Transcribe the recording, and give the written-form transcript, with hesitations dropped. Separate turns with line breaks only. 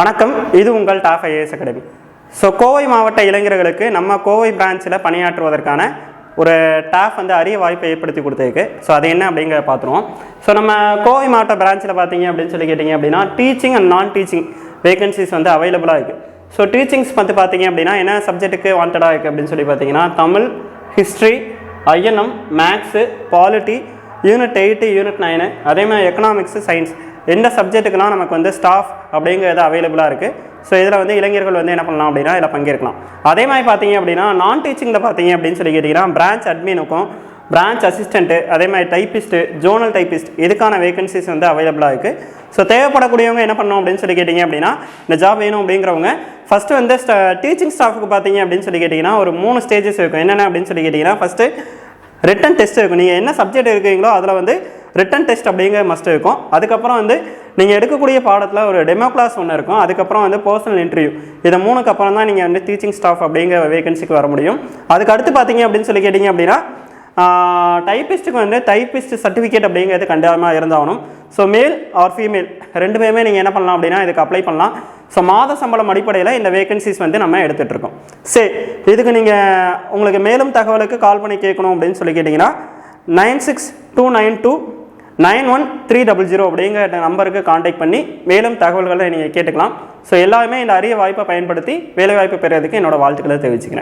வணக்கம், இது உங்கள் டாப் ஐஏஎஸ் அகாடமி. கோவை மாவட்ட இளைஞர்களுக்கு நம்ம கோவை பிரான்ச்சில் பணியாற்றுவதற்கான ஒரு டாப் அரிய வாய்ப்பை ஏற்படுத்தி கொடுத்துருக்கு. அது என்ன அப்படிங்கிறத பார்த்துருவோம். நம்ம கோவை மாவட்ட பிரான்ச்சில் பார்த்தீங்க அப்படின்னு சொல்லி கேட்டிங்க அப்படின்னா டீச்சிங் அண்ட் நான் டீச்சிங் வேகன்சிஸ் அவைலபிளாக இருக்குது. டீச்சிங்ஸ் பார்த்தீங்க அப்படின்னா என்ன சப்ஜெக்ட்டுக்கு வாண்டடாக இருக்குது அப்படின்னு சொல்லி பார்த்தீங்கன்னா Tamil, history, INM, maths, polity, unit 8, unit 9, அதே மாதிரி எக்கனாமிக்ஸு, சயின்ஸ், எந்த சப்ஜெக்ட்டுக்கெலாம் நமக்கு ஸ்டாஃப் அப்படிங்கிறது அவைலபிளாக இருக்குது. இதில் இளைஞர்கள் என்ன பண்ணலாம் அப்படின்னா இதில் பங்கேற்கலாம். அதே மாதிரி பார்த்தீங்க அப்படின்னா நான் டீச்சிங்கில் பார்த்தீங்க அப்படின்னு சொல்லி கேட்டிங்கன்னா பிரான்ச் அட்மினுக்கும் பிரான்ச் அசிஸ்டண்ட்டு, அதே மாதிரி டைப்பிஸ்ட்டு, ஜோனல் டைப்பிஸ்ட், இதுக்கான வேகன்சிஸ் அவைலபிளாக இருக்குது. தேவைப்படக்கூடியவங்க என்ன பண்ணணும் அப்படின்னு சொல்லி கேட்டிங்க அப்படின்னா இந்த ஜாப் வேணும் அப்படிங்கிறவங்க ஃபஸ்ட்டு டீச்சிங் ஸ்டாஃபுக்கு பார்த்தீங்க அப்படின்னு சொல்லி கேட்டிங்கன்னா ஒரு 3 ஸ்டேஜஸ் இருக்கும். என்னென்ன அப்படின்னு சொல்லி கேட்டிங்கன்னா ஃபஸ்ட்டு ரிட்டன் டெஸ்ட் இருக்கும். நீங்கள் என்ன சப்ஜெக்ட் இருக்கீங்களோ அதில் ரிட்டன் டெஸ்ட் அப்படிங்கிற மஸ்ட் இருக்கும். அதுக்கப்புறம் நீங்கள் எடுக்கக்கூடிய பாடத்தில் ஒரு டெமோ கிளாஸ் ஒன்று இருக்கும். அதுக்கப்புறம் பர்சனல் இன்டர்வியூ. இதை 3க்கு அப்புறம் தான் நீங்கள் டீச்சிங் ஸ்டாஃப் அப்படிங்கிற வேகன்சிக்கு வர முடியும். அதுக்கு அடுத்து பார்த்தீங்க அப்படின்னு சொல்லி கேட்டிங்க அப்படின்னா டைப்பிஸ்ட்டுக்கு டைப்பிஸ்ட் சர்டிஃபிகேட் அப்படிங்கிறது கண்டிப்பாக இருந்தாகணும். மேல் ஆர் ஃபீமேல் 2 பேருமே நீங்கள் என்ன பண்ணலாம் அப்படின்னா இதுக்கு அப்ளை பண்ணலாம். மாத சம்பளம் அடிப்படையில் இந்த வேகன்சிஸ் நம்ம எடுத்துகிட்ருக்கோம். இதுக்கு நீங்கள் உங்களுக்கு மேலும் தகவலுக்கு கால் பண்ணி கேட்கணும் அப்படின்னு சொல்லி கேட்டிங்கன்னா 9629291300 அப்படிங்கிற நம்பருக்கு கான்டாக்ட் பண்ணி மேலும் தகவல்களை நீங்கள் கேட்டுக்கலாம். எல்லாருமே இந்த அரிய வாய்ப்பை பயன்படுத்தி வேலைவாய்ப்பு பெறுறதுக்கு என்னோடய வாழ்த்துக்களை தெரிவிச்சுக்கிறேன்.